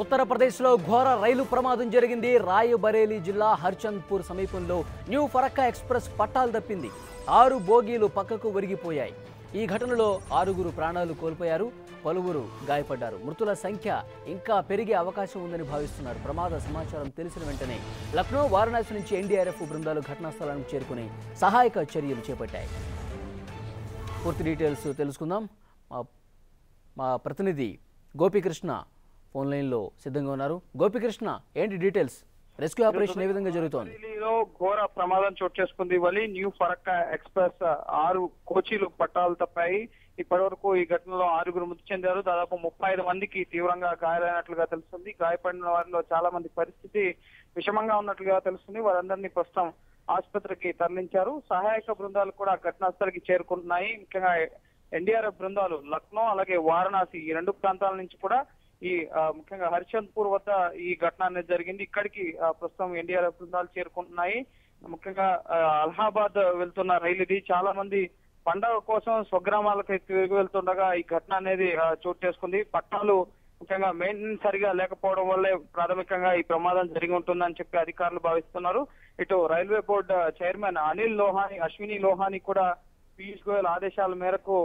ఉత్తరప్రదేశ్లో ఘోర రైలు ప్రమాదం జరిగింది. రాయబరేలీ జిల్లా హర్చంద్పూర్ సమీపంలో న్యూ ఫరక్కా ఎక్స్ప్రెస్ పట్టాలు తప్పింది. 6 బోగీలు పక్కకు ఒరిగిపోయాయి. ఈ ఘటనలో 6గురు ప్రాణాలు కోల్పోయారు, పలువురు గాయపడ్డారు. మృతుల సంఖ్య ఇంకా పెరిగే అవకాశం ఉందని భావిస్తున్నారు. ప్రమాద సమాచారం తెలిసిన వెంటనే లక్నో, వారణాసి నుంచి ఎన్డీఆర్ఎఫ్ బృందాలు ఘటనా స్థలానికి చేరుకుని సహాయక చర్యలు చేపట్టాయి. పూర్తి డీటెయిల్స్ తెలుసుకుందాం. మా ప్రతినిధి గోపికృష్ణ ఫోన్ లైన్ లో సిద్ధంగా ఉన్నారు. గోపికృష్ణ, ఏంటి డీటెయిల్స్? రెస్క్యూ ఆపరేషన్ ఏ విధంగా జరుగుతోంది? ఘోర ప్రమాదం చోటు చేసుకుంది. న్యూ ఫరక్కా ఎక్స్ప్రెస్ 6 కోచీలు పట్టాలు తప్పాయి. ఇప్పటి వరకు ఈ ఘటనలో 6గురు మృతి చెందారు. దాదాపు 35 మందికి తీవ్రంగా గాయాలైనట్లుగా తెలుస్తుంది. గాయపడిన వారిలో చాలా మంది పరిస్థితి విషమంగా ఉన్నట్లుగా తెలుస్తుంది. వారందరినీ ప్రస్తుతం ఆసుపత్రికి తరలించారు. సహాయక బృందాలు కూడా ఘటనా స్థలికి చేరుకుంటున్నాయి. ముఖ్యంగా ఎన్డీఆర్ఎఫ్ బృందాలు లక్నో అలాగే వారణాసి ఈ 2 ప్రాంతాల నుంచి కూడా ఈ ముఖ్యంగా హర్చంద్పూర్ వద్ద ఈ ఘటన అనేది జరిగింది. ఇక్కడికి ప్రస్తుతం ఎన్డీఆర్ఎఫ్ బృందాలు చేరుకుంటున్నాయి. ముఖ్యంగా అలహాబాద్ వెళ్తున్న రైలు ఇది. చాలా మంది పండగ కోసం స్వగ్రామాలకు తిరిగి వెళ్తుండగా ఈ ఘటన అనేది చోటు చేసుకుంది. పట్టాలు ముఖ్యంగా మెయింటెనెన్స్ సరిగా లేకపోవడం వల్లే ప్రాథమికంగా ఈ ప్రమాదం జరిగి ఉంటుందని చెప్పి అధికారులు భావిస్తున్నారు. ఇటు railway board chairman Anil లోహాని, Ashwini లోహాని కూడా పీయూష్ గోయల్ ఆదేశాల మేరకు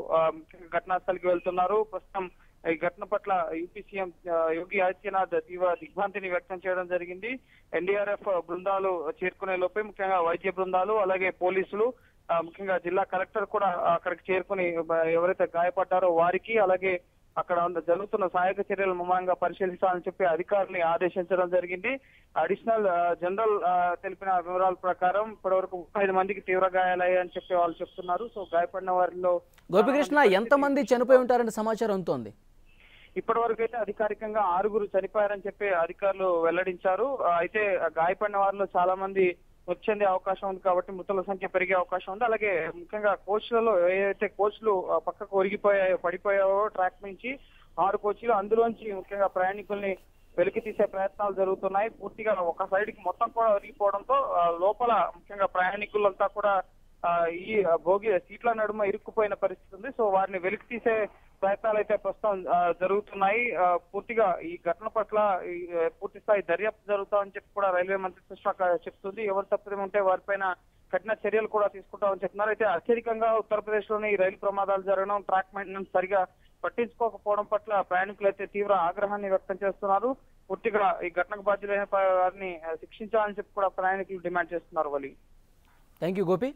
ఘటనా స్థలికి వెళ్తున్నారు. ప్రస్తుతం ఈ ఘటన పట్ల యూపీ సీఎం యోగి ఆదిత్యనాథ్ తీవ్ర దిగ్భ్రాంతిని వ్యక్తం చేయడం జరిగింది. ఎన్డీఆర్ఎఫ్ బృందాలు చేరుకునే లోపే ముఖ్యంగా వైద్య బృందాలు అలాగే పోలీసులు, ముఖ్యంగా జిల్లా కలెక్టర్ కూడా అక్కడికి చేరుకుని ఎవరైతే గాయపడ్డారో వారికి అలాగే అక్కడ జరుగుతున్న సహాయక చర్యలు ముమ్మరంగా పరిశీలించాలని చెప్పి అధికారుల్ని ఆదేశించడం జరిగింది. అడిషనల్ జనరల్ తెలిపిన వివరాల ప్రకారం ఇప్పటివరకు 35 మందికి తీవ్ర గాయాలయ్యాయని చెప్పి వాళ్ళు చెప్తున్నారు. సో గాయపడిన వారిలో గోపికృష్ణ, ఎంతమంది చనిపోయి ఉంటారని సమాచారం ఉంటుంది? ఇప్పటి వరకు అయితే అధికారికంగా 6గురు చనిపోయారని చెప్పి అధికారులు వెల్లడించారు. అయితే గాయపడిన వారిలో చాలా మంది మృతి చెందే అవకాశం ఉంది కాబట్టి మృతుల సంఖ్య పెరిగే అవకాశం ఉంది. అలాగే ముఖ్యంగా కోచ్లలో ఏదైతే కోచ్లు పక్కకు పడిపోయావో ట్రాక్ నుంచి 6 కోచ్లు, అందులోంచి ముఖ్యంగా ప్రయాణికుల్ని వెలికి తీసే ప్రయత్నాలు జరుగుతున్నాయి. పూర్తిగా ఒక సైడ్ కి మొత్తం కూడా ఒరిగిపోవడంతో లోపల ముఖ్యంగా ప్రయాణికులంతా కూడా ఈ భోగి సీట్ల నడుమ ఇరుక్కుపోయిన పరిస్థితి ఉంది. సో వారిని వెలికి తీసే ప్రయత్నాలు అయితే ప్రస్తుతం జరుగుతున్నాయి. పూర్తిగా ఈ ఘటన పట్ల పూర్తి స్థాయి దర్యాప్తు జరుగుతామని చెప్పి కూడా రైల్వే మంత్రిత్వ శాఖ చెప్తుంది. ఎవరు తప్పిదం ఉంటే వారిపైన కఠిన చర్యలు కూడా తీసుకుంటామని చెప్తున్నారు. అయితే అత్యధికంగా ఉత్తరప్రదేశ్ లోని ఈ రైలు ప్రమాదాలు జరగడం, ట్రాక్ మెయింటెనెన్స్ సరిగా పట్టించుకోకపోవడం పట్ల ప్రయాణికులు అయితే తీవ్ర ఆగ్రహాన్ని వ్యక్తం చేస్తున్నారు. పూర్తిగా ఈ ఘటనకు బాధ్యులైన వారిని శిక్షించాలని చెప్పి కూడా ప్రయాణికులు డిమాండ్ చేస్తున్నారు. Thank you Gopi.